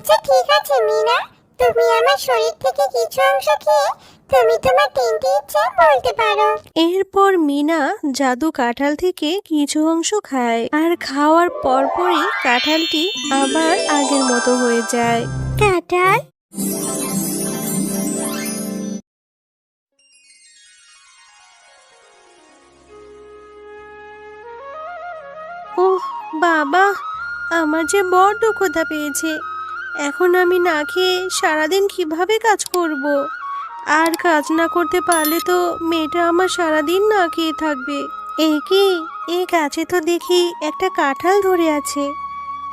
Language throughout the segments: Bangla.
আচ্ছা ঠিক আছে মিনা, তুমি আমার শরীর থেকে কিছু অংশ খেয়ে তুমি তোমার তিনটি ইচ্ছা বলতে পারো। এরপর মিনা জাদু কাঁঠাল থেকে কিছু অংশ খায়, আর খাওয়ার পরপরই কাঁঠালটি আবার আগের মতো হয়ে যায়। কাঁঠাল, ওহ বাবা, আমার যে বড্ড ক্ষুধা পেয়েছে। এখন আমি না খেয়ে সারাদিন কিভাবে কাজ করব? আর কাজ না করতে পারলে তো মেয়েটা আমার সারাদিন না খেয়ে থাকবে। এ কি, এই গাছে তো দেখি একটা কাঁঠাল ধরে আছে,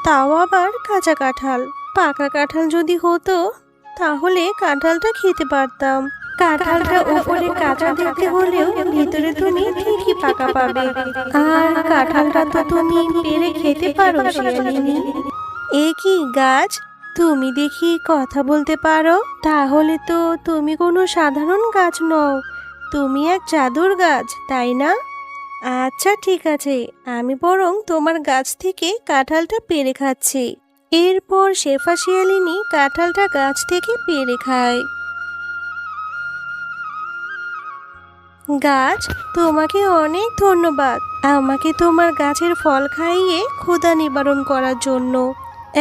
তাও আবার কাঁচা কাঁঠাল। পাকা কাঁঠাল যদি হতো তাহলে কাঁঠালটা খেতে পারতাম। কাঁঠালটা উপরে কাঁচা দেখতে হলেও ভিতরে তুমি ঠিকই পাকা পাবে। আর কাঁঠালটা তো তুমি পেরে খেতে পারো শিয়ালিনী। এ কি গাছ, তুমি দেখি কথা বলতে পারো? তাহলে তো তুমি কোনো সাধারণ গাছ নও, তুমি এক জাদুর গাছ, তাই না? আচ্ছা ঠিক আছে, আমি বরং তোমার গাছ থেকে কাঁঠালটা পেড়ে খাচ্ছি। এরপর শেফা শিয়ালিনী কাঁঠালটা গাছ থেকে পেড়ে খায়। গাছ, তোমাকে অনেক ধন্যবাদ আমাকে তোমার গাছের ফল খাইয়ে ক্ষুধা নিবারণ করার জন্য।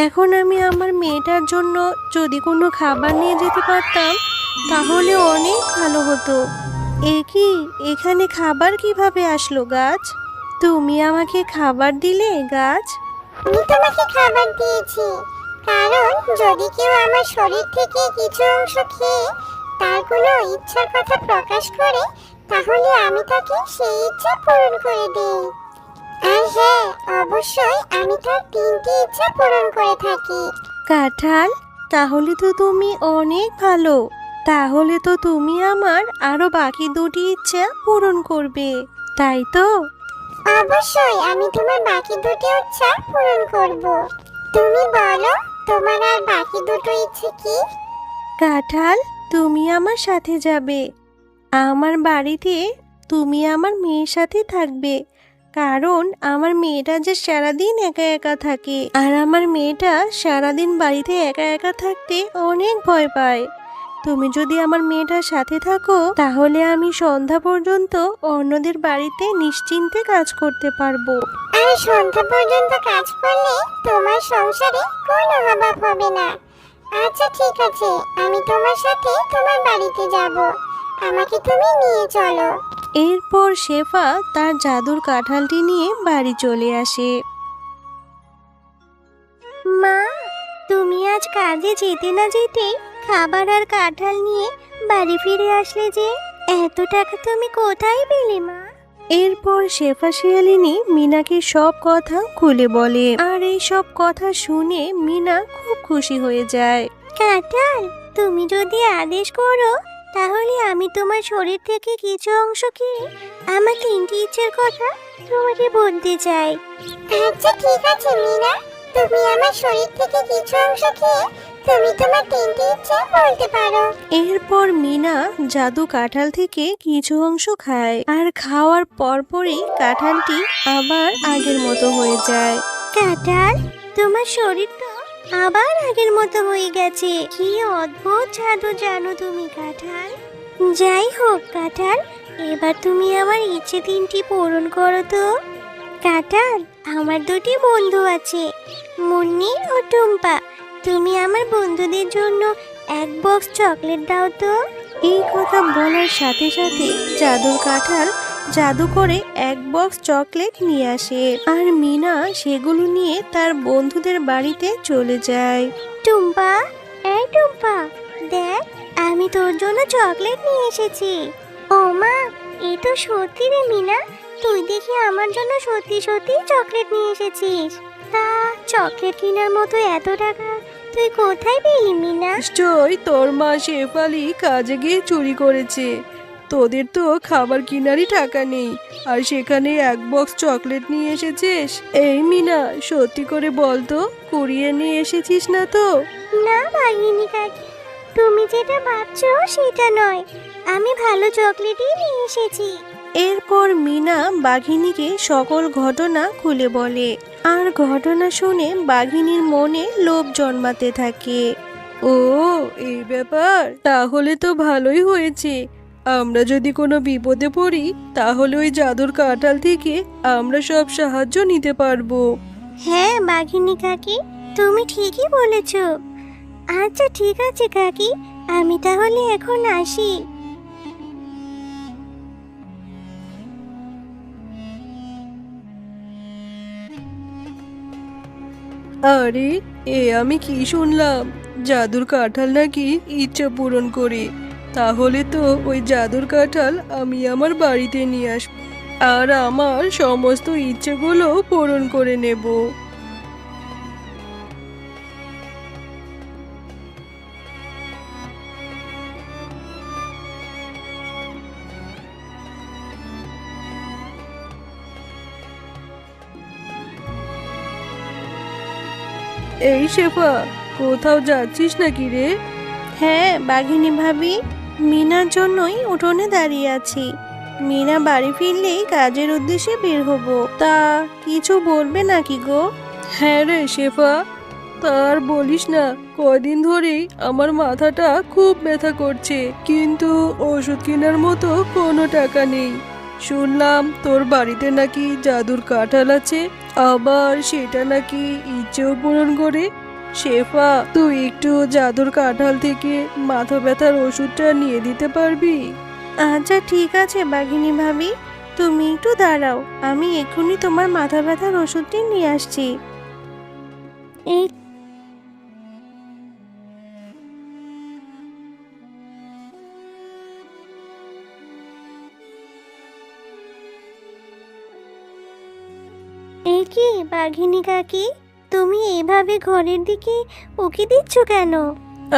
এখন আমি আমার মেয়েটার জন্য যদি কোনো খাবার নিয়ে যেতে পারতাম তাহলে অনেক ভালো হতো। এ কি, এখানে খাবার কিভাবে আসলো গাছ? তুমি আমাকে খাবার দিলে গাছ? আমি তোমাকে খাবার দিয়েছি, কারণ যদি কেউ আমার শরীর থেকে কিছু অংশ খেয়ে তার কোনো ইচ্ছার কথা প্রকাশ করে তাহলে আমি তাকে সেই ইচ্ছা পূরণ করে দিই। আর হ্যাঁ, অবশ্যই আমি তার তিনটি ইচ্ছা পূরণ করে থাকি। কাঁঠাল, তাহলে তো তুমি অনেক ভালো। তাহলে তো তুমি আমার আরো বাকি দুটি ইচ্ছা পূরণ করবে, তাই তো? অবশ্যই আমি তোমার বাকি দুটি ইচ্ছা পূরণ করব। তুমি বলো, তোমার আর বাকি দুটো ইচ্ছে কি? কাঁঠাল, তুমি আমার সাথে যাবে আমার বাড়িতে। তুমি আমার মেয়ের সাথে থাকবে, কারণ আমার মেয়েটা যে সারাদিন একা একা থাকে, আর আমার মেয়েটা সারাদিন বাড়িতে একা একা থাকতে অনেক ভয় পায়। তুমি যদি আমার মেয়েটার সাথে থাকো তাহলে আমি সন্ধ্যা পর্যন্ত অন্যদের বাড়িতে নিশ্চিন্তে কাজ করতে পারবো। আর সন্ধ্যা পর্যন্ত কাজ করলে তোমার সংসারে কোনো অভাব হবে না। আচ্ছা ঠিক আছে, আমি তোমার সাথে তোমার বাড়িতে যাব, আমাকে তুমি নিয়ে চলো। এরপর শেফা তার জাদুর কাঁঠালটি নিয়ে বাড়ি চলে আসে। মা, তুমি আজ কাজে যেতে না যেতেই খাবার আর কাঁঠাল নিয়ে বাড়ি ফিরে আসলে যে, এত টাকা তুমি কোথায় পেলে মা? এরপর শেফা শিয়ালিনী মিনাকে সব কথা খুলে বলে, আর এই সব কথা শুনে মিনা খুব খুশি হয়ে যায়। কাঁঠাল, তুমি যদি আদেশ করো তাহলে আমি তোমার শরীর থেকে কিছু অংশ খেয়ে আমার তিনটি ইচ্ছের কথা তোমাকে বলতে চাই। আচ্ছা ঠিক আছে মিনা, তুমি আমার শরীর থেকে কিছু অংশ খেয়ে তুমি তোমার তিনটি ইচ্ছা বলতে পারো। এরপর মিনা জাদু কাঁঠাল থেকে কিছু অংশ খায়, আর খাওয়ার পরপরই কাঁঠালটি আবার আগের মতো হয়ে যায়। কাঁঠাল, তোমার শরীর তো আবার আগের মতো হয়ে গেছে। কি অদ্ভুত জাদু জানো তুমি কাঁঠাল। যাই হোক কাঁঠাল, এবার তুমি আমার ইচ্ছে তিনটি পূরণ করো তো। কাঁঠাল, আমার দুটি বন্ধু আছে, মুন্নি ও টুম্পা। তুমি আমার বন্ধুদের জন্য এক বক্স চকলেট দাও তো। এই কথা বলার সাথে সাথে জাদুর কাঁঠাল জাদু করে এক বক্স চকলেট নিয়ে আসে, আর মিনা সেগুলো নিয়ে তার বন্ধুদের বাড়িতে চলে যায়। টুম্পা, এই টুম্পা, দেখ আমি তোর জন্য চকলেট নিয়ে এসেছি। ও মা, এ তো সত্যি রে মিনা, তুই দেখি আমার জন্য সত্যি সত্যি চকলেট নিয়ে এসেছিস। তা চকলেট কেনার মতো এত টাকা তুই কোথায় পেলি মিনা? নিশ্চয় তোর মা শেফালি কাজে গিয়ে চুরি করেছে। তোদের তো খাবার কিনারই টাকা নেই, আর সেখানে এক বক্স চকলেট নিয়ে এসেছিস। এই মিনা, সত্যি করে বল তো, কুড়িয়ে নিয়ে এসেছিস না তো? না ভাগিনী কাকি, তুমি যেটা ভাবছো সেটা নয়, আমি ভালো চকলেটই নিয়ে এসেছি। এরপর মিনা বাঘিনীকে সকল ঘটনা খুলে বলে। আর ঘটনা শুনে বাঘিনীর মনে লোভ জন্মাতে থাকে। ও, এই ব্যাপার, তাহলে তো ভালোই হয়েছে। আমরা যদি কোনো বিপদে পড়ি তাহলে ওই জাদুর কাঁঠাল থেকে আমরা সব সাহায্য নিতে পারবো। হ্যাঁ বাঘিনী কাকি, তুমি ঠিকই বলেছ। আচ্ছা ঠিক আছে কাকি, আমি তাহলে এখন আসি। আরে, আমি কি শুনলাম? জাদুর কাঁঠাল নাকি ইচ্ছা পূরণ করে। তাহলে তো ওই জাদুর কাঁঠাল আমি আমার বাড়িতে নিয়ে আসব আর আমার সমস্ত ইচ্ছেগুলো পূরণ করে নেব। এই শেফা, কোথাও যাচ্ছিস নাকি রে? হ্যাঁ বাঘিনী ভাবি, মিনার জন্যই উঠোনে দাঁড়িয়ে আছি। মিনা বাড়ি ফিরলেই কাজের উদ্দেশ্যে বের হব। তা কিছু বলবে নাকি গো? হ্যাঁ রে শেফা, তার বলিস না, কদিন ধরেই আমার মাথাটা খুব ব্যথা করছে, কিন্তু ওষুধ কেনার মতো কোনো টাকা নেই। শুনলাম তোর বাড়িতে নাকি জাদুর কাঁঠাল আছে, আবার সেটা নাকি ইচ্ছেও পূরণ করে। শেফা, তুই একটু জাদুর কাঁঠাল থেকে মাথা ব্যথার ওষুধটা নিয়ে দিতে পারবি? আচ্ছা ঠিক আছে বাঘিনী ভাবি, তুমি একটু দাঁড়াও, আমি এক্ষুনি তোমার মাথা ব্যথার ওষুধটি নিয়ে আসছি। এই এই কি বাঘিনী কাকি, তুমি এভাবে ঘরের দিকে উকি দিচ্ছ কেন?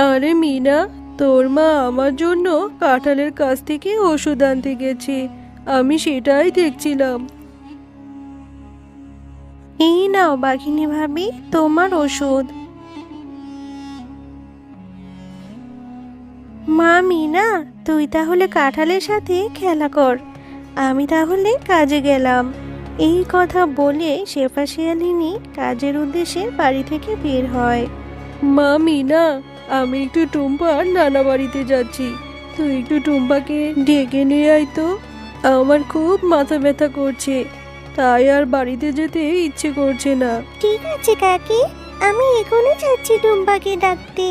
আরে মিনা, তোর মা আমার জন্য কাঁঠালের কাছ থেকে ওষুধ আনতে গেছে, আমি সেটাই দেখছিলাম। এই নাও বাঘিনী ভাবি, তোমার ওষুধ। মা মিনা, তুই তাহলে কাঁঠালের সাথে খেলা কর, আমি তাহলে কাজে গেলাম। এই কথা বলে শেফা শিয়ালিনী কাজের উদ্দেশ্যে বাড়ি থেকে বের হয়। মা মিনা, আমি একটু টুম্পার নানা বাড়িতে যাচ্ছি, তুই একটু টুম্পাকে ডেকে নিয়ে আয় তো। আমার খুব মাথা ব্যথা করছে, তাই আর বাড়িতে যেতে ইচ্ছে করছে না। ঠিক আছে কাকি, আমি এখনই যাচ্ছি টুম্পাকে ডাকতে।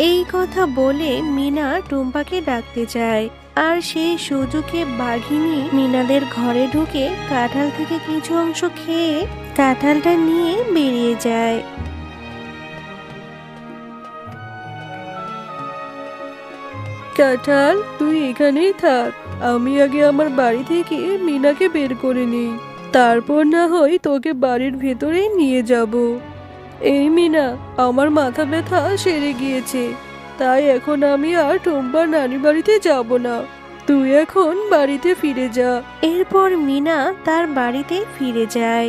এই কথা বলে মিনা টুম্পাকে ডাকতে যায়, আর সেই সুযোগে বাঘিনী মিনাদের ঘরে ঢুকে কাঁঠাল থেকে কিছু অংশ খেয়ে কাঁঠালটা নিয়ে বেরিয়ে যায়। কাঁঠাল, তুই এখানেই থাক, আমি আগে আমার বাড়ি থেকে মিনাকে বের করে নিই, তারপর না হয় তোকে বাড়ির ভেতরে নিয়ে যাব। এই মিনা, আমার মাথা ব্যথা সেরে গিয়েছে, তাই এখন আমি আর টুম্পার নানি বাড়িতে যাব না, তুই এখন বাড়িতে ফিরে যা। এরপর মিনা তার বাড়িতে ফিরে যায়।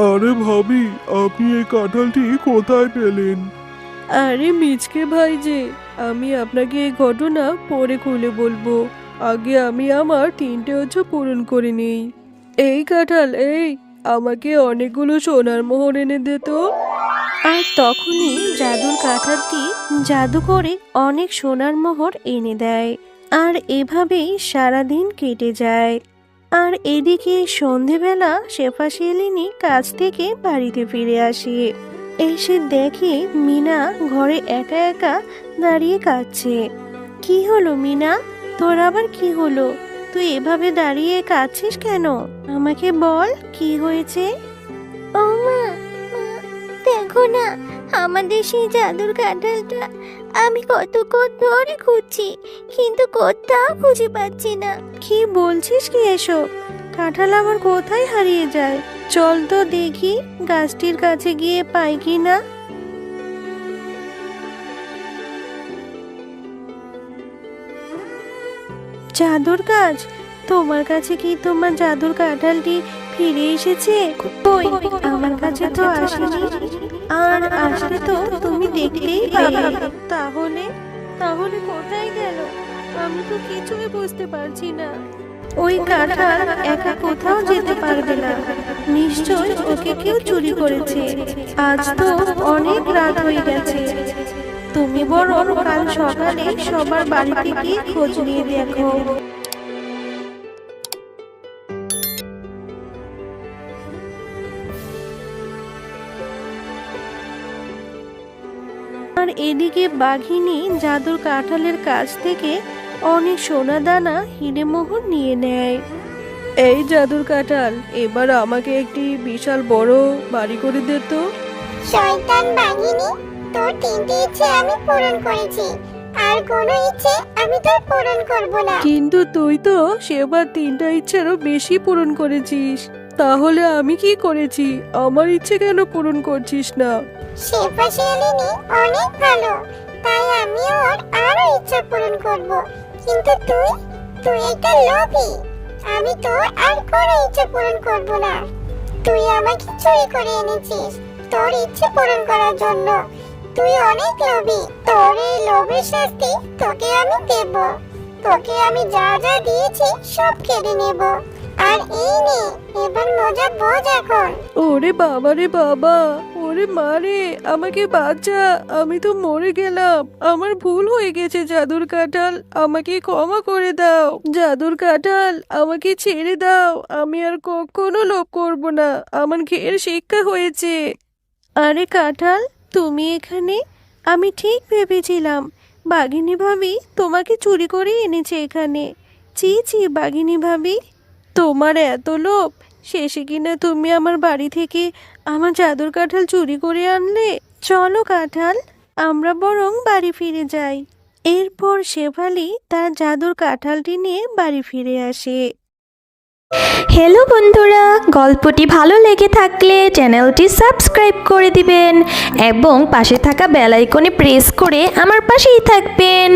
আরে ভাবি, আপনি এই কাঁঠালটি কোথায় পেলেন? আরে মিচকে ভাই যে, আমি আপনাকে এই ঘটনা পরে খুলে বলবো, আগে আমি আমার 3টে ইচ্ছা পূরণ করে নেই। এই কাঁঠাল, এই আমাকে অনেকগুলো সোনার মোহর এনে দে তো। আর তখনই জাদুর কাঁঠালটি জাদু করে অনেক সোনার মোহর এনে দেয়, আর এভাবেই সারাদিন কেটে যায়। আর এদিকে সন্ধেবেলা শেফা শিয়ালিনী কাজ থেকে বাড়িতে ফিরে আসে, এসে দেখে মিনা ঘরে একা একা দাঁড়িয়ে কাঁদছে। কি হলো মিনা, তোর আবার কি হলো? তুই এভাবে দাঁড়িয়ে কাঁদছিস কেন? আমাকে বল, কি হয়েছে? ও মা, মা, দেখো না, আমাদের সেই জাদুর কাঁঠালটা আমি কতক্ষণ ধরে খুঁজছি, কিন্তু কোথাও খুঁজে পাচ্ছি না। কি বলছিস কি এসব? কাঁঠাল আবার কোথায় হারিয়ে যায়? চল তো দেখি গাছটির কাছে গিয়ে পাই কি না। জাদুর গাছ, তোমার কাছে কি তোমার জাদুর কাঁঠালটি ফিরে এসেছে? কই, আমার কাছে তো আসেনি, আর আসলে তো তুমি দেখতেই পাবে। তাহলে তাহলে কোথায় গেল? আমি তো কিছুই বুঝতে পারছি না। ওই কাঁঠাল একা কোথাও যেতে পারবে না, নিশ্চয় ওকে কেউ চুরি করেছে। আজ তো অনেক রাত হয়ে গেছে, তুমি বরং কাল সকালে সবার বাড়িতে গিয়ে খোঁজ নিয়ে দেখো। আর এদিকে বাঘিনী জাদুর কাঁঠালের কাছ থেকে অনেক সোনা দানা হিরে মোহর নিয়ে নেয়। এই জাদুর কাঁঠাল, এবার আমাকে একটি বিশাল বড় বাড়ি করে দে তো। শয়তান বাঘিনী, তোর 3টি ইচ্ছে আমি পূরণ করেছি, আর কোনো ইচ্ছে আমি তোর পূরণ করব না। কিন্তু তুই তো সেবার 3টা ইচ্ছেরও বেশি পূরণ করেছিস, তাহলে আমি কি করেছি? আমার ইচ্ছে কেন পূরণ করছিস না? শেফা শিয়ালিনী অনেক ভালো, তাই আমি ওর আরো ইচ্ছা পূরণ করব। কিন্তু তুই একটা লোভী, আমি তোর আর কোনো ইচ্ছে পূরণ করব না। তুই আমাকে চুরি করে এনেছিস তোর ইচ্ছে পূরণ করার জন্য। তুই অনেক লোভী, তোর এই লোভের শাস্তি তোকে আমি দেব। তোকে আমি যা যা দিয়েছি সব কেড়ে নেব। আর এই নে, এবার মজা বোঝ এখন। ওরে বাবা রে বাবা, ওরে মা রে, আমাকে বাঁচা, আমি তো মরে গেলাম। আমার ভুল হয়ে গেছে জাদুর কাঁঠাল, আমাকে ক্ষমা করে দাও। জাদুর কাঁঠাল, আমাকে ছেড়ে দাও, আমি আর কখনো লোভ করব না, আমার ঘের শিক্ষা হয়েছে। আরে কাঁঠাল, তুমি এখানে? আমি ঠিক ভেবেছিলাম বাঘিনী ভাবি তোমাকে চুরি করে এনেছে এখানে। ছি ছি বাঘিনী ভাবি, তোমার এত লোভ, শেষে কিনা তুমি আমার বাড়ি থেকে আমার জাদুর কাঁঠাল চুরি করে আনলে। চলো কাঁঠাল, আমরা বরং বাড়ি ফিরে যাই। এরপর শেফালি তার জাদুর কাঁঠালটি নিয়ে বাড়ি ফিরে আসে। হ্যালো বন্ধুরা, গল্পটি ভালো লেগে থাকলে চ্যানেলটি সাবস্ক্রাইব করে দিবেন এবং পাশে থাকা বেল আইকনে প্রেস করে আমার পাশেই থাকবেন।